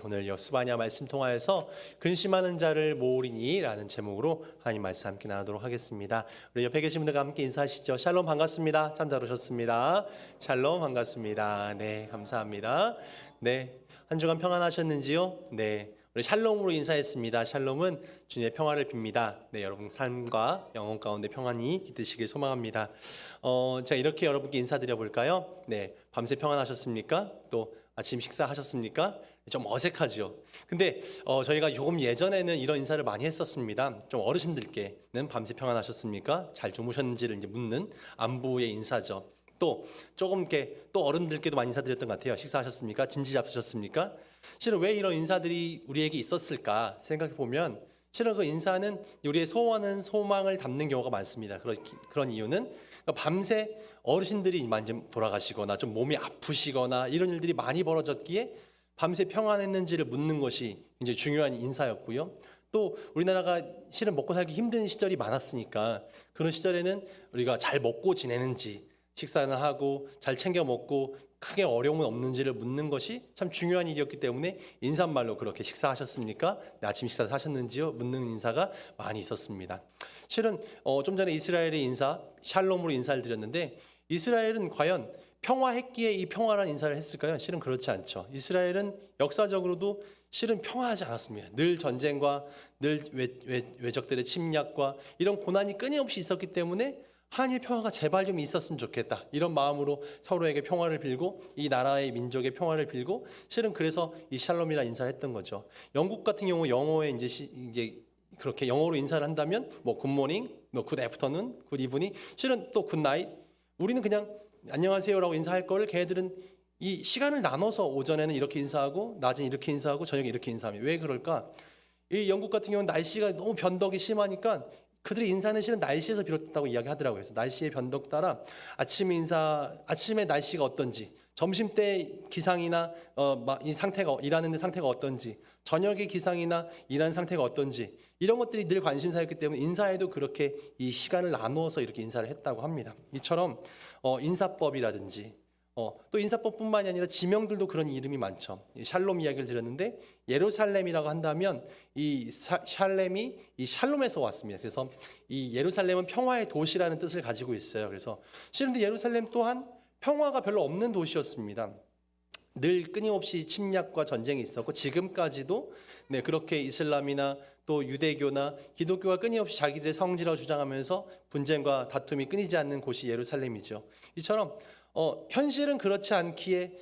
오늘 스바냐 말씀 통하여서 근심하는 자를 모으리니라는 제목으로 하나님 말씀 함께 나누도록 하겠습니다. 우리 옆에 계신 분들과 함께 인사하시죠. 샬롬 반갑습니다. 참 잘 오셨습니다. 샬롬 반갑습니다. 네, 감사합니다. 네, 한 주간 평안하셨는지요? 네, 우리 샬롬으로 인사했습니다. 샬롬은 주님의 평화를 빕니다. 네, 여러분 삶과 영혼 가운데 평안이 깃드시길 소망합니다. 제가 이렇게 여러분께 인사드려 볼까요? 네, 밤새 평안하셨습니까? 또 아침 식사하셨습니까? 좀 어색하죠. 근데 저희가 조금 예전에는 이런 인사를 많이 했었습니다. 좀 어르신들께는 밤새 평안하셨습니까? 잘 주무셨는지를 이제 묻는 안부의 인사죠. 또 조금 이렇게 또 어른들께도 많이 인사드렸던 것 같아요. 식사하셨습니까? 진지 잡수셨습니까? 실은 왜 이런 인사들이 우리에게 있었을까 생각해 보면 실은 그 인사는 우리의 소원은 소망을 담는 경우가 많습니다. 그런 이유는 밤새 어르신들이 많이 돌아가시거나 좀 몸이 아프시거나 이런 일들이 많이 벌어졌기에 밤새 평안했는지를 묻는 것이 이제 중요한 인사였고요. 또 우리나라가 실은 먹고 살기 힘든 시절이 많았으니까 그런 시절에는 우리가 잘 먹고 지내는지 식사는 하고 잘 챙겨 먹고 크게 어려움은 없는지를 묻는 것이 참 중요한 일이었기 때문에 인사말로 그렇게 식사하셨습니까? 네, 아침 식사 하셨는지요? 묻는 인사가 많이 있었습니다. 실은 좀 전에 이스라엘의 인사 샬롬으로 인사를 드렸는데 이스라엘은 과연 평화했기에 이 평화라는 인사를 했을까요? 실은 그렇지 않죠. 이스라엘은 역사적으로도 실은 평화하지 않았습니다. 늘 전쟁과 늘 외적들의 침략과 이런 고난이 끊임없이 있었기 때문에 하나님의 평화가 제발 좀 있었으면 좋겠다. 이런 마음으로 서로에게 평화를 빌고 이 나라의 민족의 평화를 빌고 실은 그래서 이 샬롬이라 인사를 했던 거죠. 영국 같은 경우 영어에 이제 그렇게 영어로 인사를 한다면 뭐 굿모닝, 뭐 굿 애프터눈, 굿 이브닝, 실은 또 굿나잇. 우리는 그냥 안녕하세요라고 인사할 걸 걔네들은 이 시간을 나눠서 오전에는 이렇게 인사하고 낮엔 이렇게 인사하고 저녁에 이렇게 인사합니다. 왜 그럴까? 이 영국 같은 경우는 날씨가 너무 변덕이 심하니까 그들의 인사는 실은 날씨에서 비롯됐다고 이야기하더라고요. 그래서 날씨의 변덕 따라 아침에 날씨가 어떤지, 점심 때 기상이나 이 상태가 일하는 데 상태가 어떤지, 저녁의 기상이나 일하는 상태가 어떤지 이런 것들이 늘 관심사였기 때문에 인사에도 그렇게 이 시간을 나누어서 이렇게 인사를 했다고 합니다. 이처럼 인사법이라든지 또 인사법뿐만이 아니라 지명들도 그런 이름이 많죠. 샬롬 이야기를 드렸는데 예루살렘이라고 한다면 이 샬렘이 이 샬롬에서 왔습니다. 그래서 이 예루살렘은 평화의 도시라는 뜻을 가지고 있어요. 그래서 실은 예루살렘 또한 평화가 별로 없는 도시였습니다. 늘 끊임없이 침략과 전쟁이 있었고 지금까지도 네, 그렇게 이슬람이나 또 유대교나 기독교가 끊임없이 자기들의 성지라고 주장하면서 분쟁과 다툼이 끊이지 않는 곳이 예루살렘이죠. 이처럼 현실은 그렇지 않기에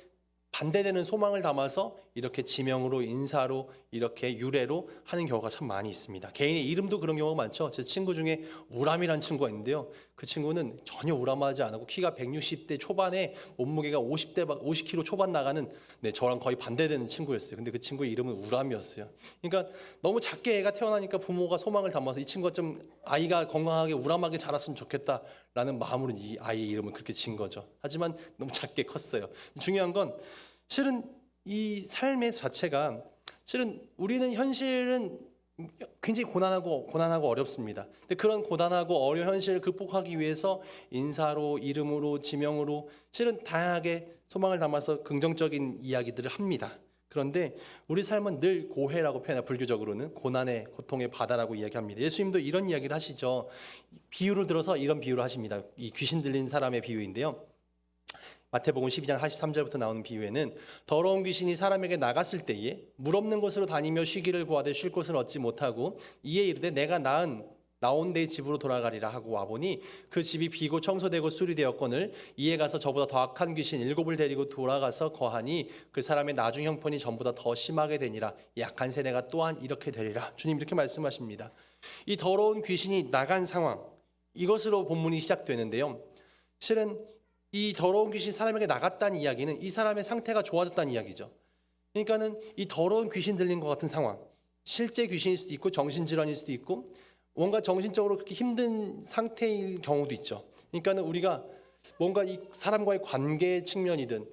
반대되는 소망을 담아서 이렇게 지명으로 인사로 이렇게 유래로 하는 경우가 참 많이 있습니다. 개인의 이름도 그런 경우가 많죠. 제 친구 중에 우람이라는 친구가 있는데요. 그 친구는 전혀 우람하지 않고 키가 160대 초반에 몸무게가 50kg 초반 나가는 저랑 거의 반대되는 친구였어요. 근데 그 친구의 이름은 우람이었어요. 그러니까 너무 작게 애가 태어나니까 부모가 소망을 담아서 이 친구가 좀 아이가 건강하게 우람하게 자랐으면 좋겠다라는 마음으로 이 아이의 이름을 그렇게 지은 거죠. 하지만 너무 작게 컸어요. 중요한 건 실은 이 삶의 자체가 실은 우리는 현실은 굉장히 고난하고 어렵습니다. 근데 그런 고난하고 어려운 현실을 극복하기 위해서 인사로, 이름으로, 지명으로 실은 다양하게 소망을 담아서 긍정적인 이야기들을 합니다. 그런데 우리 삶은 늘 고해라고 표현해요. 불교적으로는 고난의 고통의 바다라고 이야기합니다. 예수님도 이런 이야기를 하시죠. 비유를 들어서 이런 비유를 하십니다. 이 귀신 들린 사람의 비유인데요. 마태복음 12장 43절부터 나오는 비유에는 더러운 귀신이 사람에게 나갔을 때에 물 없는 곳으로 다니며 쉬기를 구하되 쉴 곳을 얻지 못하고 이에 이르되 내가 나온 내 집으로 돌아가리라 하고 와보니 그 집이 비고 청소되고 수리되었거늘 이에 가서 저보다 더 악한 귀신 7을 데리고 돌아가서 거하니 그 사람의 나중 형편이 전보다 더 심하게 되니라. 이 악한 세대가 또한 이렇게 되리라. 주님 이렇게 말씀하십니다. 이 더러운 귀신이 나간 상황, 이것으로 본문이 시작되는데요. 실은 이 더러운 귀신이 사람에게 나갔다는 이야기는 이 사람의 상태가 좋아졌다는 이야기죠. 그러니까는 이 더러운 귀신 들린 것 같은 상황, 실제 귀신일 수도 있고 정신질환일 수도 있고 뭔가 정신적으로 그렇게 힘든 상태일 경우도 있죠. 그러니까는 우리가 뭔가 이 사람과의 관계 측면이든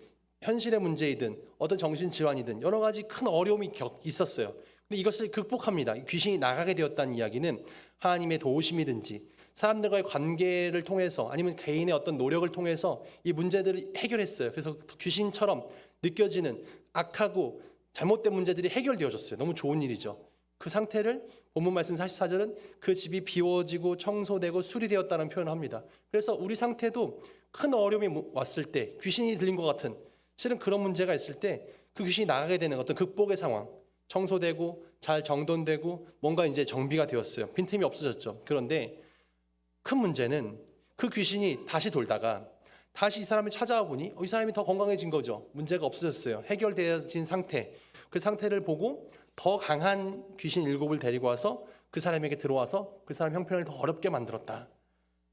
현실의 문제이든 어떤 정신질환이든 여러 가지 큰 어려움이 있었어요. 근데 이것을 극복합니다. 귀신이 나가게 되었다는 이야기는 하나님의 도우심이든지 사람들과의 관계를 통해서 아니면 개인의 어떤 노력을 통해서 이 문제들을 해결했어요. 그래서 귀신처럼 느껴지는 악하고 잘못된 문제들이 해결되어졌어요. 너무 좋은 일이죠. 그 상태를 본문 말씀 44절은 그 집이 비워지고 청소되고 수리되었다는 표현을 합니다. 그래서 우리 상태도 큰 어려움이 왔을 때, 귀신이 들린 것 같은 실은 그런 문제가 있을 때 그 귀신이 나가게 되는 어떤 극복의 상황, 청소되고 잘 정돈되고 뭔가 이제 정비가 되었어요. 빈틈이 없어졌죠. 그런데 큰 문제는 그 귀신이 다시 돌다가 다시 이 사람을 찾아와 보니 이 사람이 더 건강해진 거죠. 문제가 없어졌어요. 해결되어진 상태. 그 상태를 보고 더 강한 귀신 7을 데리고 와서 그 사람에게 들어와서 그 사람 형편을 더 어렵게 만들었다.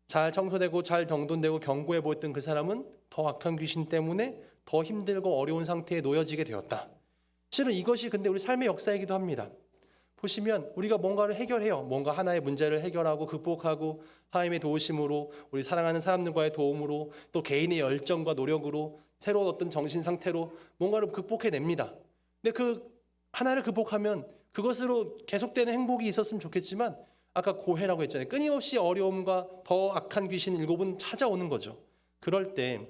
잘 청소되고 잘 정돈되고 견고해 보였던 그 사람은 더 악한 귀신 때문에 더 힘들고 어려운 상태에 놓여지게 되었다. 실은 이것이 근데 우리 삶의 역사이기도 합니다. 보시면 우리가 뭔가를 해결해요. 뭔가 하나의 문제를 해결하고 극복하고 하나님의 도우심으로 우리 사랑하는 사람들과의 도움으로 또 개인의 열정과 노력으로 새로운 어떤 정신 상태로 뭔가를 극복해냅니다. 근데 그 하나를 극복하면 그것으로 계속되는 행복이 있었으면 좋겠지만 아까 고해라고 했잖아요. 끊임없이 어려움과 더 악한 귀신 7은 찾아오는 거죠. 그럴 때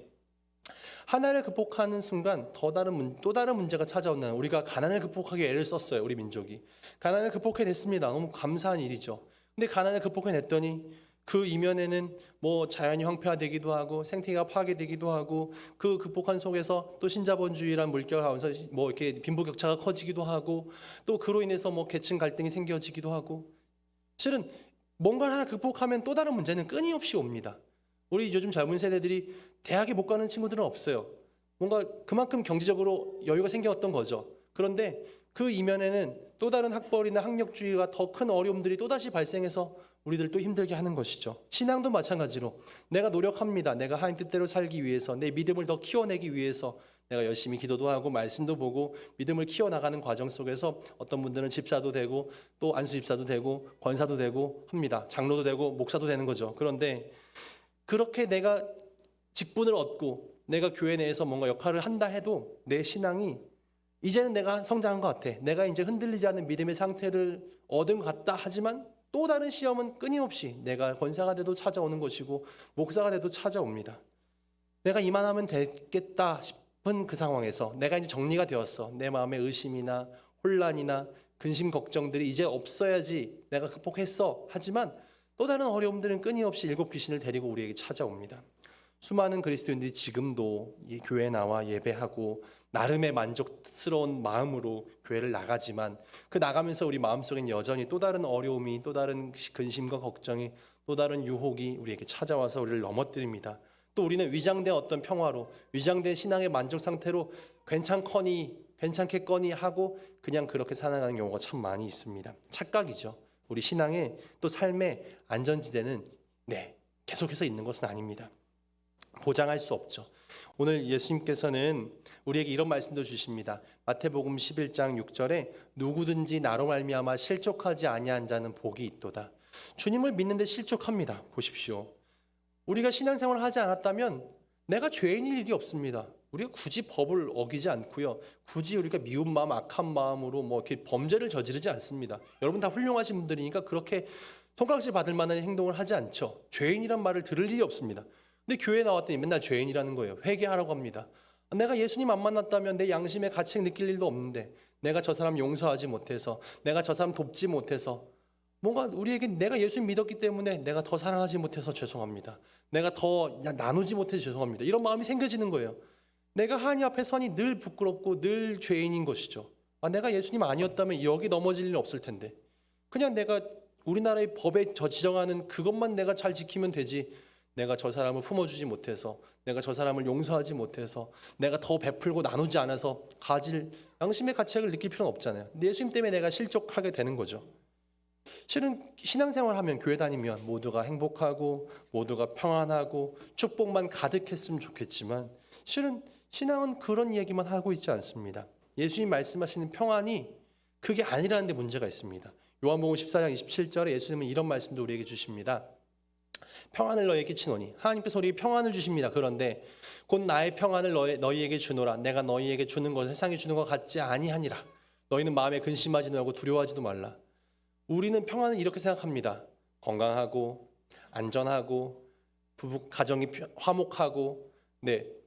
하나를 극복하는 순간 또 다른 문제가 찾아온다는, 우리가 가난을 극복하기 애를 썼어요. 우리 민족이 가난을 극복해냈습니다. 너무 감사한 일이죠. 근데 가난을 극복해냈더니 그 이면에는 뭐 자연이 황폐화되기도 하고 생태계가 파괴되기도 하고 그 극복한 속에서 또 신자본주의란 물결 하면서 뭐 이렇게 빈부격차가 커지기도 하고 또 그로 인해서 뭐 계층 갈등이 생겨지기도 하고, 실은 뭔가를 하나 극복하면 또 다른 문제는 끊임없이 옵니다. 우리 요즘 젊은 세대들이 대학에 못 가는 친구들은 없어요. 뭔가 그만큼 경제적으로 여유가 생겼던 거죠. 그런데 그 이면에는 또 다른 학벌이나 학력주의가 더 큰 어려움들이 또다시 발생해서 우리들 또 힘들게 하는 것이죠. 신앙도 마찬가지로 내가 노력합니다. 내가 하나님 뜻대로 살기 위해서, 내 믿음을 더 키워내기 위해서 내가 열심히 기도도 하고 말씀도 보고 믿음을 키워나가는 과정 속에서 어떤 분들은 집사도 되고 또 안수집사도 되고 권사도 되고 합니다. 장로도 되고 목사도 되는 거죠. 그런데 그렇게 내가 직분을 얻고 내가 교회 내에서 뭔가 역할을 한다 해도 내 신앙이 이제는 내가 성장한 것 같아. 내가 이제 흔들리지 않는 믿음의 상태를 얻은 것 같다 하지만 또 다른 시험은 끊임없이 내가 권사가 돼도 찾아오는 것이고 목사가 돼도 찾아옵니다. 내가 이만하면 되겠다 싶은 그 상황에서 내가 이제 정리가 되었어. 내 마음의 의심이나 혼란이나 근심 걱정들이 이제 없어야지 내가 극복했어. 하지만 또 다른 어려움들은 끊임없이 7 귀신을 데리고 우리에게 찾아옵니다. 수많은 그리스도인들이 지금도 이 교회에 나와 예배하고 나름의 만족스러운 마음으로 교회를 나가지만 그 나가면서 우리 마음속엔 여전히 또 다른 어려움이, 또 다른 근심과 걱정이, 또 다른 유혹이 우리에게 찾아와서 우리를 넘어뜨립니다. 또 우리는 위장된 어떤 평화로, 위장된 신앙의 만족 상태로 괜찮겠거니 하고 그냥 그렇게 살아가는 경우가 참 많이 있습니다. 착각이죠. 우리 신앙의 또 삶의 안전지대는 계속해서 있는 것은 아닙니다. 보장할 수 없죠. 오늘 예수님께서는 우리에게 이런 말씀도 주십니다. 마태복음 11장 6절에 누구든지 나로 말미암아 실족하지 아니한 자는 복이 있도다. 주님을 믿는데 실족합니다. 보십시오. 우리가 신앙생활을 하지 않았다면 내가 죄인일 일이 없습니다. 우리가 굳이 법을 어기지 않고요. 굳이 우리가 미운 마음, 악한 마음으로 뭐 이렇게 범죄를 저지르지 않습니다. 여러분 다 훌륭하신 분들이니까 그렇게 손가락질 받을 만한 행동을 하지 않죠. 죄인이란 말을 들을 일이 없습니다. 근데 교회에 나왔더니 맨날 죄인이라는 거예요. 회개하라고 합니다. 내가 예수님 안 만났다면 내 양심의 가책 느낄 일도 없는데 내가 저 사람 용서하지 못해서, 내가 저 사람 돕지 못해서, 뭔가 우리에게 내가 예수님 믿었기 때문에 내가 더 사랑하지 못해서 죄송합니다. 내가 더 나누지 못해서 죄송합니다. 이런 마음이 생겨지는 거예요. 내가 하나님 앞에 서니 늘 부끄럽고 늘 죄인인 것이죠. 내가 예수님 아니었다면 여기 넘어질 일은 없을 텐데 그냥 내가 우리나라의 법에 지정하는 그것만 내가 잘 지키면 되지, 내가 저 사람을 품어주지 못해서, 내가 저 사람을 용서하지 못해서, 내가 더 베풀고 나누지 않아서 가질 양심의 가책을 느낄 필요는 없잖아요. 근데 예수님 때문에 내가 실족하게 되는 거죠. 실은 신앙생활하면, 교회 다니면 모두가 행복하고 모두가 평안하고 축복만 가득했으면 좋겠지만 실은 신앙은 그런 이야기만 하고 있지 않습니다. 예수님 말씀하시는 평안이 그게 아니라는 데 문제가 있습니다. 요한복음 14장 27절에 예수님은 이런 말씀도 우리에게 주십니다. 평안을 너희에게 치노니, 하나님께서 우리에게 평안을 주십니다. 그런데 곧 나의 평안을 너희에게 주노라. 내가 너희에게 주는 것은 세상이 주는 것 같지 아니하니라. 너희는 마음에 근심하지 말고 두려워하지도 말라. 우리는 평안을 이렇게 생각합니다. 건강하고 안전하고 부부 가정이 화목하고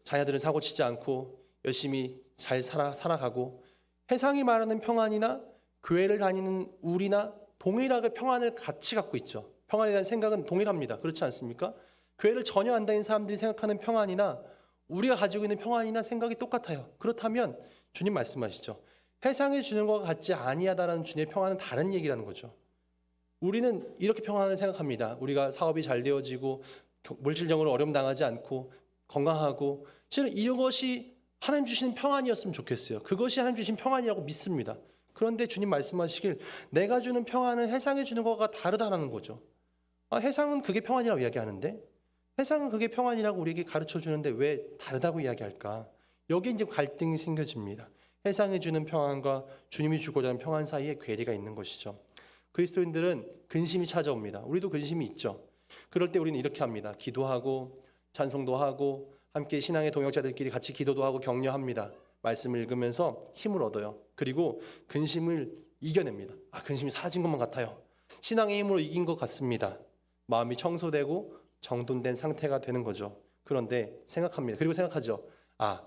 자녀들은 사고치지 않고 열심히 잘 살아가고 세상이 말하는 평안이나 교회를 다니는 우리나 동일하게 평안을 같이 갖고 있죠. 평안에 대한 생각은 동일합니다. 그렇지 않습니까? 교회를 전혀 안 다니는 사람들이 생각하는 평안이나 우리가 가지고 있는 평안이나 생각이 똑같아요. 그렇다면 주님 말씀하시죠. 세상이 주는 것과 같지 아니하다라는 주님의 평안은 다른 얘기라는 거죠. 우리는 이렇게 평안을 생각합니다. 우리가 사업이 잘 되어지고 물질적으로 어려움 당하지 않고 건강하고, 실은 이것이 하나님 주시는 평안이었으면 좋겠어요. 그것이 하나님 주신 평안이라고 믿습니다. 그런데 주님 말씀하시길 내가 주는 평안은 세상이 주는 것과 다르다라는 거죠. 세상은 그게 평안이라고 이야기하는데, 세상은 그게 평안이라고 우리에게 가르쳐 주는데 왜 다르다고 이야기할까? 여기 이제 갈등이 생겨집니다. 세상이 주는 평안과 주님이 주고자 하는 평안 사이에 괴리가 있는 것이죠. 그리스도인들은 근심이 찾아옵니다. 우리도 근심이 있죠. 그럴 때 우리는 이렇게 합니다. 기도하고 찬송도 하고 함께 신앙의 동역자들끼리 같이 기도도 하고 격려합니다. 말씀을 읽으면서 힘을 얻어요. 그리고 근심을 이겨냅니다. 근심이 사라진 것만 같아요. 신앙의 힘으로 이긴 것 같습니다. 마음이 청소되고 정돈된 상태가 되는 거죠. 그런데 생각합니다. 그리고 생각하죠.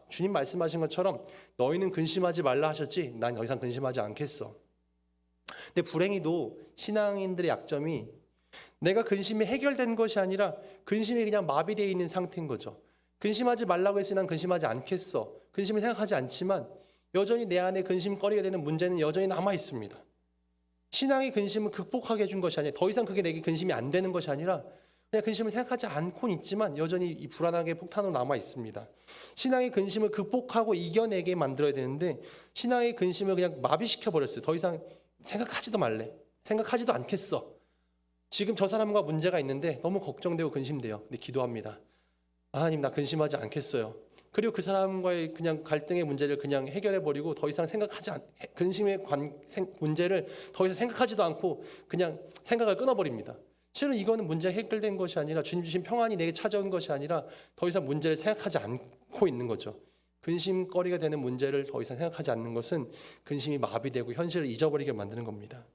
주님 말씀하신 것처럼 너희는 근심하지 말라 하셨지, 난 더 이상 근심하지 않겠어. 근데 불행히도 신앙인들의 약점이 내가 근심이 해결된 것이 아니라 근심이 그냥 마비되어 있는 상태인 거죠. 근심하지 말라고 했으니 난 근심하지 않겠어. 근심을 생각하지 않지만 여전히 내 안에 근심거리가 되는 문제는 여전히 남아 있습니다. 신앙이 근심을 극복하게 해준 것이 아니라, 더 이상 그게 내게 근심이 안 되는 것이 아니라 그냥 근심을 생각하지 않고는 있지만 여전히 이 불안하게 폭탄으로 남아 있습니다. 신앙의 근심을 극복하고 이겨내게 만들어야 되는데 신앙의 근심을 그냥 마비시켜 버렸어요. 더 이상 생각하지도 말래. 생각하지도 않겠어. 지금 저 사람과 문제가 있는데 너무 걱정되고 근심돼요. 근데 기도합니다. 하나님, 나 근심하지 않겠어요. 그리고 그 사람과의 그냥 갈등의 문제를 그냥 해결해 버리고 더 이상 근심의 문제를 더 이상 생각하지도 않고 그냥 생각을 끊어버립니다. 실은 이거는 문제 해결된 것이 아니라 주님 주신 평안이 내게 찾아온 것이 아니라 더 이상 문제를 생각하지 않고 있는 거죠. 근심거리가 되는 문제를 더 이상 생각하지 않는 것은 근심이 마비되고 현실을 잊어버리게 만드는 겁니다.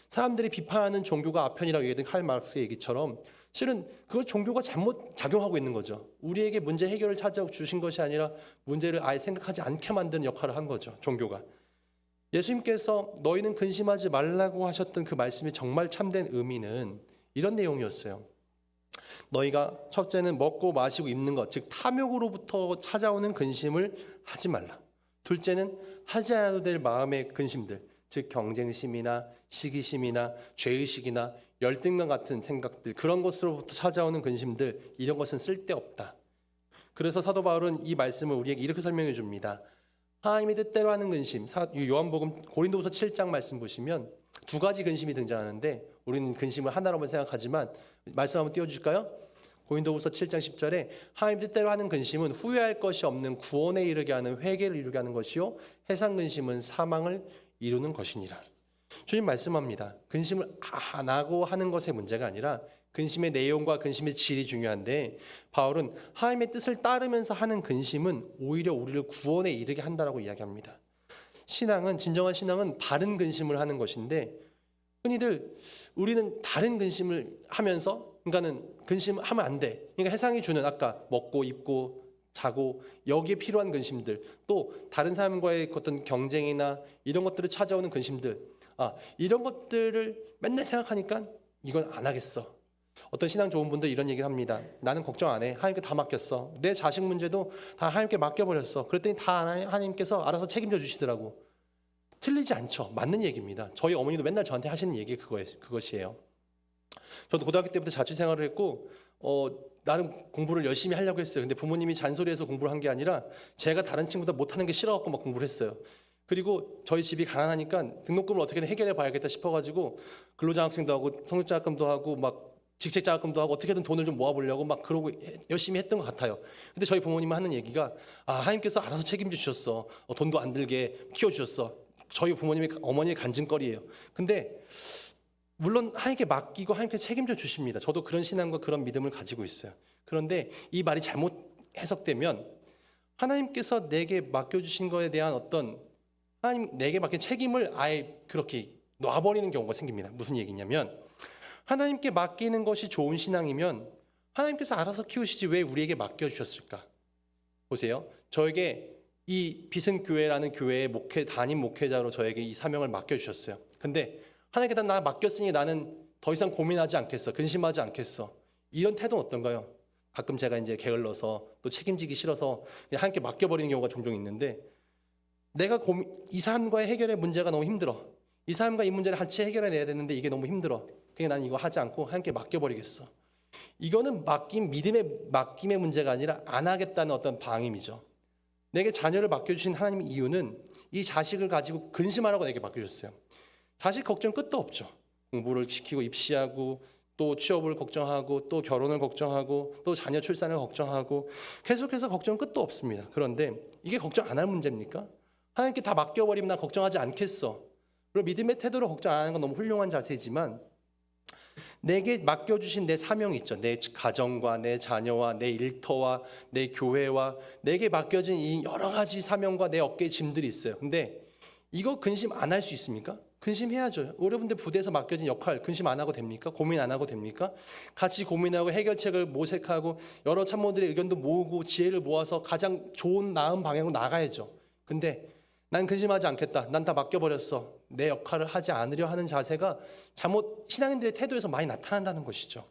사람들이 비판하는 종교가 아편이라고 얘기했던 칼 마르크스의 얘기처럼 실은 그 종교가 잘못 작용하고 있는 거죠. 우리에게 문제 해결을 찾아 주신 것이 아니라 문제를 아예 생각하지 않게 만드는 역할을 한 거죠. 종교가. 예수님께서 너희는 근심하지 말라고 하셨던 그 말씀이 정말 참된 의미는 이런 내용이었어요. 너희가 첫째는 먹고 마시고 입는 것, 즉 탐욕으로부터 찾아오는 근심을 하지 말라. 둘째는 하지 않아도 될 마음의 근심들, 즉 경쟁심이나 시기심이나 죄의식이나 열등감 같은 생각들, 그런 것으로부터 찾아오는 근심들, 이런 것은 쓸데없다. 그래서 사도 바울은 이 말씀을 우리에게 이렇게 설명해 줍니다. 하나님의 뜻대로 하는 근심, 요한복음 고린도후서 7장 말씀 보시면 두 가지 근심이 등장하는데 우리는 근심을 하나로만 생각하지만 말씀 한번 띄워주실까요? 고린도후서 7장 10절에 하나님 뜻대로 하는 근심은 후회할 것이 없는 구원에 이르게 하는 회개를 이루게 하는 것이요 해상 근심은 사망을 이루는 것이니라. 주님 말씀합니다. 근심을 안 하고 하는 것의 문제가 아니라 근심의 내용과 근심의 질이 중요한데, 바울은 하나님의 뜻을 따르면서 하는 근심은 오히려 우리를 구원에 이르게 한다라고 이야기합니다. 진정한 신앙은 바른 근심을 하는 것인데, 흔히들 우리는 다른 근심을 하면서, 그러니까는 근심하면 안 돼. 그러니까 세상이 주는 아까 먹고 입고 자고 여기에 필요한 근심들, 또 다른 사람과의 어떤 경쟁이나 이런 것들을 찾아오는 근심들, 이런 것들을 맨날 생각하니까 이건 안 하겠어. 어떤 신앙 좋은 분들 이런 얘기를 합니다. 나는 걱정 안 해. 하나님께 다 맡겼어. 내 자식 문제도 다 하나님께 맡겨버렸어. 그랬더니 다 하나님께서 알아서 책임져 주시더라고. 틀리지 않죠. 맞는 얘기입니다. 저희 어머니도 맨날 저한테 하시는 얘기 그것이에요. 저도 고등학교 때부터 자취 생활을 했고 나름 공부를 열심히 하려고 했어요. 근데 부모님이 잔소리해서 공부를 한 게 아니라 제가 다른 친구보다 못하는 게 싫어갖고 막 공부를 했어요. 그리고 저희 집이 가난하니까 등록금을 어떻게든 해결해 봐야겠다 싶어가지고 근로장학생도 하고 성적장학금도 하고 막 직책장학금도 하고 어떻게든 돈을 좀 모아보려고 막 그러고 열심히 했던 것 같아요. 근데 저희 부모님은 하는 얘기가 하나님께서 알아서 책임져 주셨어. 돈도 안 들게 키워주셨어. 저희 부모님의 어머니의 간증거리예요. 근데 물론 하나님께 맡기고 하나님께 책임져 주십니다. 저도 그런 신앙과 그런 믿음을 가지고 있어요. 그런데 이 말이 잘못 해석되면 하나님께서 내게 맡겨주신 것에 대한 어떤 하나님 내게 맡긴 책임을 아예 그렇게 놔버리는 경우가 생깁니다. 무슨 얘기냐면 하나님께 맡기는 것이 좋은 신앙이면 하나님께서 알아서 키우시지 왜 우리에게 맡겨주셨을까? 보세요. 저에게 이 비승교회라는 교회의 담임 목회자로 저에게 이 사명을 맡겨주셨어요. 근데 하나님께 나 맡겼으니 나는 더 이상 고민하지 않겠어. 근심하지 않겠어. 이런 태도는 어떤가요? 가끔 제가 이제 게을러서 또 책임지기 싫어서 그냥 하나님께 맡겨버리는 경우가 종종 있는데, 내가 이 사람과의 해결의 문제가 너무 힘들어. 이 사람과 이 문제를 같이 해결해내야 되는데 이게 너무 힘들어. 그냥 난 이거 하지 않고 하나님께 맡겨버리겠어. 이거는 믿음의 맡김의 문제가 아니라 안 하겠다는 어떤 방임이죠. 내게 자녀를 맡겨주신 하나님의 이유는 이 자식을 가지고 근심하라고 내게 맡겨줬어요. 자식 걱정 끝도 없죠. 공부를 시키고 입시하고 또 취업을 걱정하고 또 결혼을 걱정하고 또 자녀 출산을 걱정하고 계속해서 걱정 끝도 없습니다. 그런데 이게 걱정 안 할 문제입니까? 하나님께 다 맡겨버리면 나 걱정하지 않겠어. 그리고 믿음의 태도로 걱정 안 하는 건 너무 훌륭한 자세이지만, 내게 맡겨주신 내 사명이 있죠. 내 가정과 내 자녀와 내 일터와 내 교회와 내게 맡겨진 이 여러 가지 사명과 내 어깨에 짐들이 있어요. 근데 이거 근심 안 할 수 있습니까? 근심해야죠. 여러분들 부대에서 맡겨진 역할 근심 안 하고 됩니까? 고민 안 하고 됩니까? 같이 고민하고 해결책을 모색하고 여러 참모들의 의견도 모으고 지혜를 모아서 가장 좋은 나은 방향으로 나가야죠. 근데 난 근심하지 않겠다. 난 다 맡겨버렸어. 내 역할을 하지 않으려 하는 자세가 신앙인들의 태도에서 많이 나타난다는 것이죠.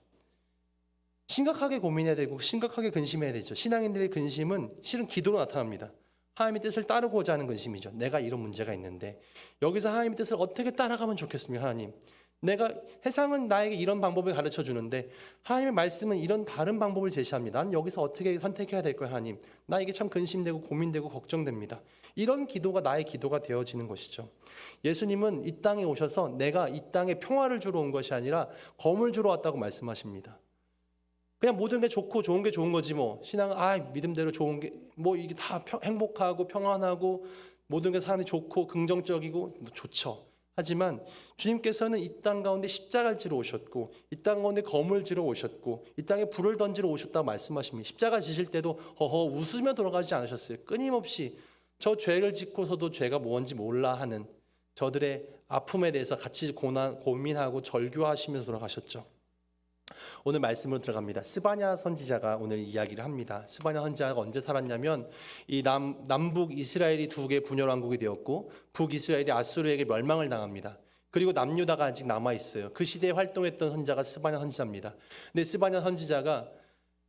심각하게 고민해야 되고 심각하게 근심해야 되죠. 신앙인들의 근심은 실은 기도로 나타납니다. 하나님의 뜻을 따르고자 하는 근심이죠. 내가 이런 문제가 있는데 여기서 하나님의 뜻을 어떻게 따라가면 좋겠습니까? 하나님, 세상은 나에게 이런 방법을 가르쳐 주는데 하나님의 말씀은 이런 다른 방법을 제시합니다. 난 여기서 어떻게 선택해야 될 거야? 하나님, 나 이게 참 근심되고 고민되고 걱정됩니다. 이런 기도가 나의 기도가 되어지는 것이죠. 예수님은 이 땅에 오셔서 내가 이 땅에 평화를 주러 온 것이 아니라 검을 주러 왔다고 말씀하십니다. 그냥 모든 게 좋고 좋은 게 좋은 거지 뭐. 신앙은 믿음대로 좋은 게 뭐 이게 다 행복하고 평안하고 모든 게 사람이 좋고 긍정적이고 좋죠. 하지만 주님께서는 이 땅 가운데 십자가를 지러 오셨고 이 땅 가운데 검을 지러 오셨고 이 땅에 불을 던지러 오셨다고 말씀하십니다. 십자가 지실 때도 허허 웃으며 돌아가지 않으셨어요. 끊임없이 저 죄를 짓고서도 죄가 뭔지 몰라 하는 저들의 아픔에 대해서 같이 고민하고 절규하시면서 돌아가셨죠. 오늘 말씀으로 들어갑니다. 스바냐 선지자가 오늘 이야기를 합니다. 스바냐 선지자가 언제 살았냐면 이 남북 이스라엘이 두 개 분열 왕국이 되었고 북이스라엘이 아수르에게 멸망을 당합니다. 그리고 남유다가 아직 남아 있어요. 그 시대에 활동했던 선지자가 스바냐 선지자입니다. 근데 스바냐 선지자가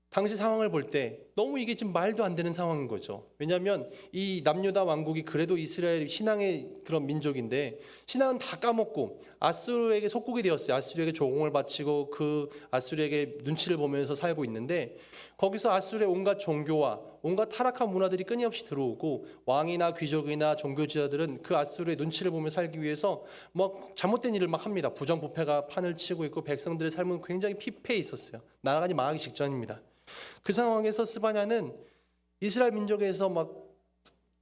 당시 상황을 볼 때 너무 이게 지금 말도 안 되는 상황인 거죠. 왜냐하면 이 남유다 왕국이 그래도 이스라엘 신앙의 그런 민족인데 신앙은 다 까먹고 아수르에게 속국이 되었어요. 아수르에게 조공을 바치고 그 아수르에게 눈치를 보면서 살고 있는데 거기서 아수르의 온갖 종교와 온갖 타락한 문화들이 끊임없이 들어오고 왕이나 귀족이나 종교 지도자들은 그 아수르의 눈치를 보며 살기 위해서 잘못된 일을 막 합니다. 부정부패가 판을 치고 있고 백성들의 삶은 굉장히 피폐해 있었어요. 나라가 망하기 직전입니다. 그 상황에서 스바냐는 이스라엘 민족에서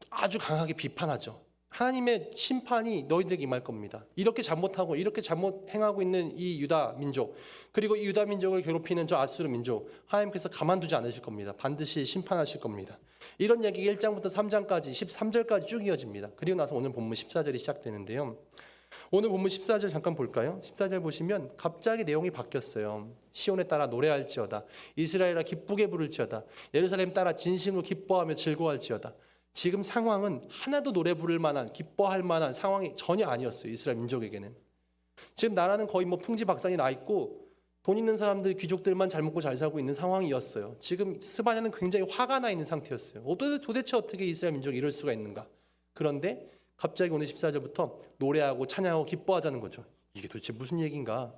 아주 강하게 비판하죠. 하나님의 심판이 너희들에게 임할 겁니다. 이렇게 잘못하고 이렇게 잘못 행하고 있는 이 유다 민족, 그리고 이 유다 민족을 괴롭히는 저 아수르 민족, 하나님께서 가만두지 않으실 겁니다. 반드시 심판하실 겁니다. 이런 얘기가 1장부터 3장까지 13절까지 쭉 이어집니다. 그리고 나서 오늘 본문 14절이 시작되는데요. 오늘 본문 14절 잠깐 볼까요? 14절 보시면 갑자기 내용이 바뀌었어요. 시온에 따라 노래할지어다. 이스라엘아 기쁘게 부를지어다. 예루살렘 따라 진심으로 기뻐하며 즐거워할지어다. 지금 상황은 하나도 노래 부를 만한 기뻐할 만한 상황이 전혀 아니었어요. 이스라엘 민족에게는. 지금 나라는 거의 풍지박산이 나 있고 돈 있는 사람들 귀족들만 잘 먹고 잘 살고 있는 상황이었어요. 지금 스바냐는 굉장히 화가 나 있는 상태였어요. 도대체 어떻게 이스라엘 민족이 이럴 수가 있는가. 그런데 갑자기 오늘 14절부터 노래하고 찬양하고 기뻐하자는 거죠. 이게 도대체 무슨 얘기인가?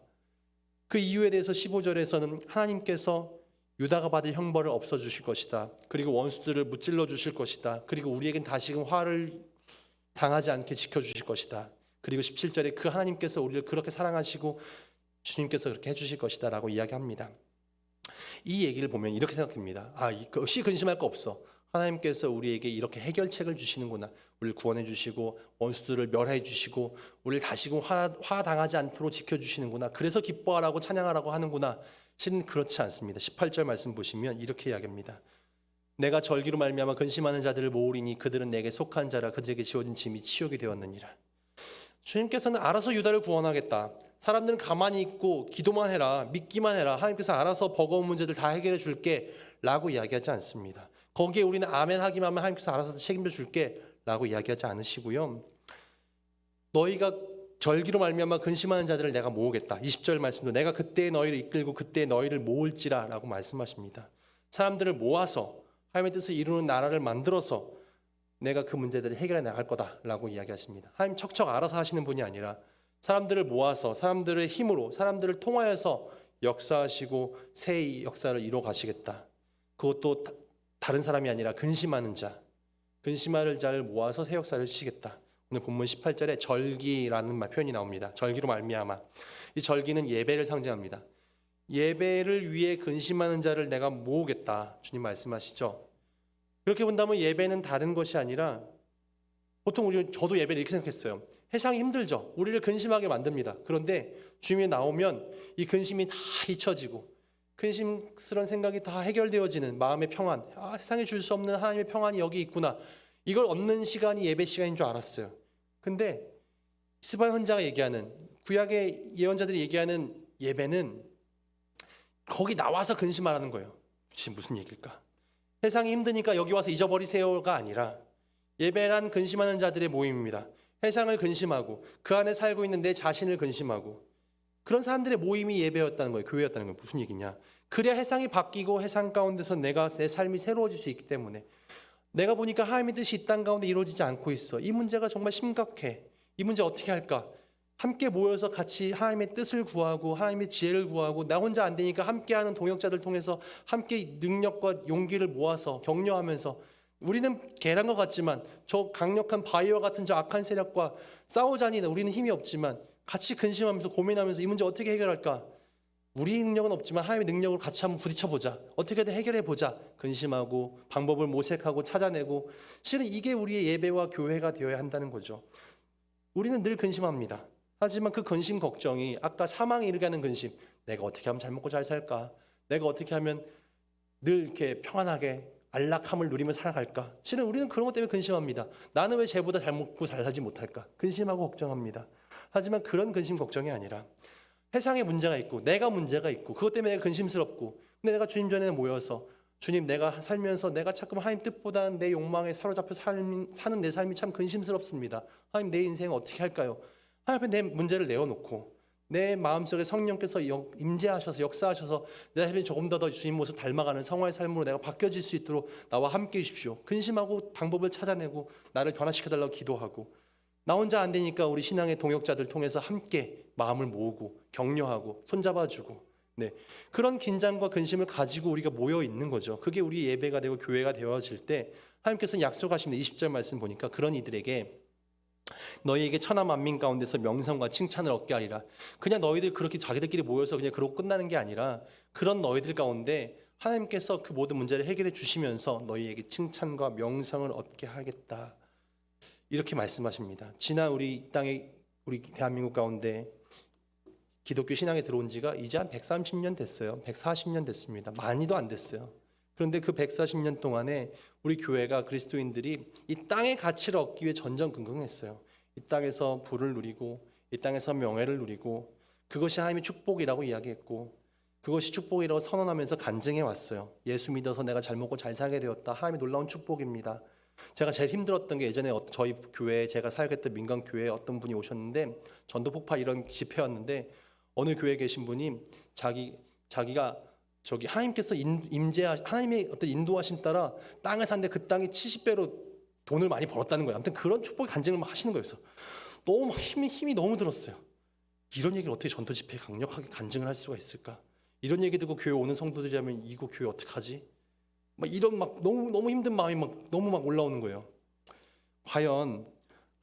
그 이유에 대해서 15절에서는 하나님께서 유다가 받을 형벌을 없어주실 것이다. 그리고 원수들을 무찔러 주실 것이다. 그리고 우리에겐 다시금 화를 당하지 않게 지켜주실 것이다. 그리고 17절에 그 하나님께서 우리를 그렇게 사랑하시고 주님께서 그렇게 해주실 것이다 라고 이야기합니다. 이 얘기를 보면 이렇게 생각됩니다. 역시 근심할 거 없어. 하나님께서 우리에게 이렇게 해결책을 주시는구나. 우리를 구원해 주시고 원수들을 멸해 주시고 우리를 다시금 화 당하지 않도록 지켜주시는구나. 그래서 기뻐하라고 찬양하라고 하는구나. 실은 그렇지 않습니다. 18절 말씀 보시면 이렇게 이야기합니다. 내가 절기로 말미암아 근심하는 자들을 모으리니 그들은 내게 속한 자라. 그들에게 지어진 짐이 치욕이 되었느니라. 주님께서는 알아서 유다를 구원하겠다. 사람들은 가만히 있고 기도만 해라. 믿기만 해라. 하나님께서 알아서 버거운 문제들 다 해결해 줄게 라고 이야기하지 않습니다. 거기에 우리는 아멘 하기만 하면 하나님께서 알아서 책임져 줄게 라고 이야기하지 않으시고요. 너희가 절기로 말미암아 근심하는 자들을 내가 모으겠다. 20절 말씀도 내가 그때 너희를 이끌고 그때 너희를 모을지라 라고 말씀하십니다. 사람들을 모아서 하나님의 뜻을 이루는 나라를 만들어서 내가 그 문제들을 해결해 나갈 거다라고 이야기하십니다. 하나님 척척 알아서 하시는 분이 아니라 사람들을 모아서 사람들의 힘으로 사람들을 통하여서 역사하시고 새 역사를 이루어 가시겠다. 그것도 다른 사람이 아니라 근심하는 자, 근심할 자를 모아서 새 역사를 시겠다. 오늘 본문 18절에 절기라는 표현이 나옵니다. 절기로 말미암아. 이 절기는 예배를 상징합니다. 예배를 위해 근심하는 자를 내가 모으겠다. 주님 말씀하시죠. 그렇게 본다면 예배는 다른 것이 아니라 보통 저도 예배를 이렇게 생각했어요. 세상이 힘들죠. 우리를 근심하게 만듭니다. 그런데 주님이 나오면 이 근심이 다 잊혀지고 근심스러운 생각이 다 해결되어지는 마음의 평안, 세상에 줄 수 없는 하나님의 평안이 여기 있구나. 이걸 얻는 시간이 예배 시간인 줄 알았어요. 근데 스바야 선지자가 얘기하는 구약의 예언자들이 얘기하는 예배는 거기 나와서 근심하라는 거예요. 지금 무슨 얘기일까? 세상이 힘드니까 여기 와서 잊어버리세요가 아니라 예배란 근심하는 자들의 모임입니다. 세상을 근심하고 그 안에 살고 있는 내 자신을 근심하고 그런 사람들의 모임이 예배였다는 거예요. 교회였다는 거예요. 무슨 얘기냐? 그래야 세상이 바뀌고 세상 가운데서 내가 내 삶이 새로워질 수 있기 때문에 내가 보니까 하나님의 뜻이 이 땅 가운데 이루어지지 않고 있어. 이 문제가 정말 심각해. 이 문제 어떻게 할까? 함께 모여서 같이 하나님의 뜻을 구하고 하나님의 지혜를 구하고 나 혼자 안 되니까 함께하는 동역자들 통해서 함께 능력과 용기를 모아서 격려하면서 우리는 계란과 같지만 저 강력한 바위와 같은 저 악한 세력과 싸우자니 우리는 힘이 없지만 같이 근심하면서 고민하면서 이 문제 어떻게 해결할까? 우리 능력은 없지만 하나님의 능력으로 같이 한번 부딪혀보자. 어떻게든 해결해보자. 근심하고 방법을 모색하고 찾아내고 실은 이게 우리의 예배와 교회가 되어야 한다는 거죠. 우리는 늘 근심합니다. 하지만 그 근심 걱정이 아까 사망에 이르게 하는 근심, 내가 어떻게 하면 잘 먹고 잘 살까? 내가 어떻게 하면 늘 이렇게 평안하게 안락함을 누리며 살아갈까? 실은 우리는 그런 것 때문에 근심합니다. 나는 왜 쟤보다 잘 먹고 잘 살지 못할까? 근심하고 걱정합니다. 하지만 그런 근심 걱정이 아니라 세상에 문제가 있고 내가 문제가 있고 그것 때문에 내가 근심스럽고 근데 내가 주님 전에 모여서 주님 내가 살면서 내가 자꾸 하나님 뜻보다 내 욕망에 사로잡혀 사는 내 삶이 참 근심스럽습니다. 하나님 내 인생 어떻게 할까요? 하나님 앞에 내 문제를 내어놓고 내 마음속에 성령께서 임재하셔서 역사하셔서 내 삶이 조금 더 주님 모습 닮아가는 성화의 삶으로 내가 바뀌어질 수 있도록 나와 함께 해주십시오. 근심하고 방법을 찾아내고 나를 변화시켜달라고 기도하고 나 혼자 안 되니까 우리 신앙의 동역자들 통해서 함께 마음을 모으고 격려하고 손잡아주고 그런 긴장과 근심을 가지고 우리가 모여 있는 거죠. 그게 우리 예배가 되고 교회가 되어질 때 하나님께서 약속하시는 20절 말씀 보니까 그런 이들에게 너희에게 천하 만민 가운데서 명성과 칭찬을 얻게 하리라. 그냥 너희들 그렇게 자기들끼리 모여서 그냥 그러고 끝나는 게 아니라 그런 너희들 가운데 하나님께서 그 모든 문제를 해결해 주시면서 너희에게 칭찬과 명성을 얻게 하겠다. 이렇게 말씀하십니다. 지난 우리 땅에 우리 대한민국 가운데 기독교 신앙에 들어온 지가 이제 한 130년 됐어요. 140년 됐습니다. 많이도 안 됐어요. 그런데 그 140년 동안에 우리 교회가 그리스도인들이 이 땅의 가치를 얻기 위해 전전긍긍했어요. 이 땅에서 부를 누리고 이 땅에서 명예를 누리고 그것이 하나님의 축복이라고 이야기했고 그것이 축복이라고 선언하면서 간증해 왔어요. 예수 믿어서 내가 잘 먹고 잘 살게 되었다. 하나님의 놀라운 축복입니다. 제가 제일 힘들었던 게 예전에 저희 교회에 제가 사역했던 민간교회에 어떤 분이 오셨는데 전도 폭파 이런 집회였는데 어느 교회에 계신 분이 자기가 저기 하나님께서 하나님의 어떤 인도하심 따라 땅을 샀는데 그 땅이 70배로 돈을 많이 벌었다는 거예요. 아무튼 그런 축복의 간증을 막 하시는 거였어. 너무 힘이 너무 들었어요. 이런 얘기를 어떻게 전도 집회에 강력하게 간증을 할 수가 있을까? 이런 얘기 듣고 교회 오는 성도들이 하면 이거 교회 어떡하지? 막 이런 너무 힘든 마음이 너무 올라오는 거예요. 과연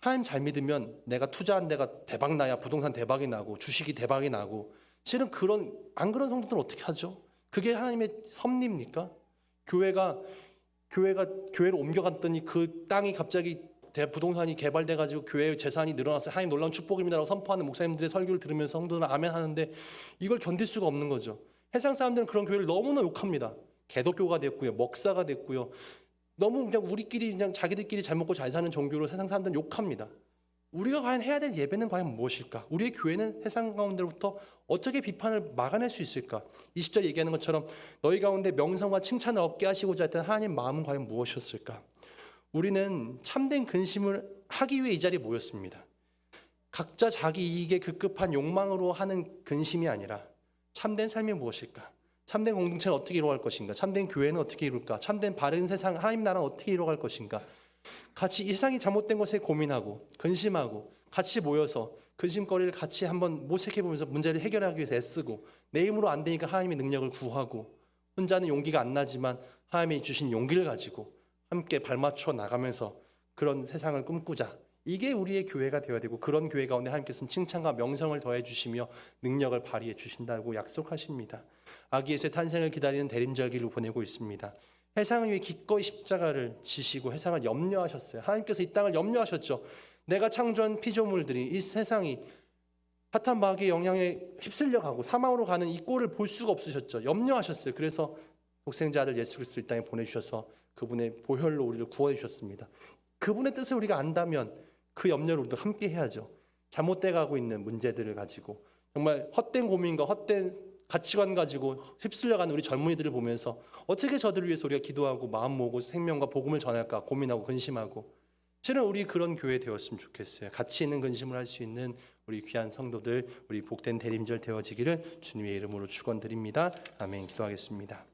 하나님 잘 믿으면 내가 투자한 데가 대박 나야 부동산 대박이 나고 주식이 대박이 나고 실은 안 그런 성도들은 어떻게 하죠? 그게 하나님의 섭리입니까? 교회를 옮겨갔더니 그 땅이 갑자기 부동산이 개발돼가지고 교회의 재산이 늘어나서 하나님 놀라운 축복입니다라고 선포하는 목사님들의 설교를 들으면서 성도들은 아멘 하는데 이걸 견딜 수가 없는 거죠. 세상 사람들은 그런 교회를 너무나 욕합니다. 개독교가 됐고요, 먹사가 됐고요. 너무 그냥 우리끼리 그냥 자기들끼리 잘 먹고 잘 사는 종교로 세상 사람들은 욕합니다. 우리가 과연 해야 될 예배는 과연 무엇일까? 우리의 교회는 세상 가운데로부터 어떻게 비판을 막아낼 수 있을까? 20절 얘기하는 것처럼 너희 가운데 명성과 칭찬을 얻게 하시고자 했던 하나님 마음은 과연 무엇이었을까? 우리는 참된 근심을 하기 위해 이 자리에 모였습니다. 각자 자기 이익에 급급한 욕망으로 하는 근심이 아니라 참된 삶이 무엇일까? 참된 공동체는 어떻게 이루어갈 것인가? 참된 교회는 어떻게 이룰까? 참된 바른 세상, 하나님 나라는 어떻게 이루어갈 것인가? 같이 이 세상이 잘못된 것에 고민하고 근심하고 같이 모여서 근심거리를 같이 한번 모색해보면서 문제를 해결하기 위해서 애쓰고 내 힘으로 안 되니까 하나님의 능력을 구하고 혼자는 용기가 안 나지만 하나님이 주신 용기를 가지고 함께 발맞춰 나가면서 그런 세상을 꿈꾸자. 이게 우리의 교회가 되어야 되고 그런 교회 가운데 하나님께서는 칭찬과 명성을 더해 주시며 능력을 발휘해 주신다고 약속하십니다. 아기 예수의 탄생을 기다리는 대림절기를 보내고 있습니다. 해상을 위해 기꺼이 십자가를 지시고 해상을 염려하셨어요. 하나님께서 이 땅을 염려하셨죠. 내가 창조한 피조물들이 이 세상이 사탄 마귀의 영향에 휩쓸려 가고 사망으로 가는 이 꼴을 볼 수가 없으셨죠. 염려하셨어요. 그래서 독생자 아들 예수 그리스도를 이 땅에 보내주셔서 그분의 보혈로 우리를 구원해 주셨습니다. 그분의 뜻을 우리가 안다면 그 염려를 우리도 함께 해야죠. 잘못돼 가고 있는 문제들을 가지고 정말 헛된 고민과 헛된 가치관 가지고 휩쓸려가는 우리 젊은이들을 보면서 어떻게 저들을 위해서 우리가 기도하고 마음 모으고 생명과 복음을 전할까 고민하고 근심하고 실은 우리 그런 교회 되었으면 좋겠어요. 가치 있는 근심을 할 수 있는 우리 귀한 성도들, 우리 복된 대림절 되어지기를 주님의 이름으로 축원드립니다. 아멘. 기도하겠습니다.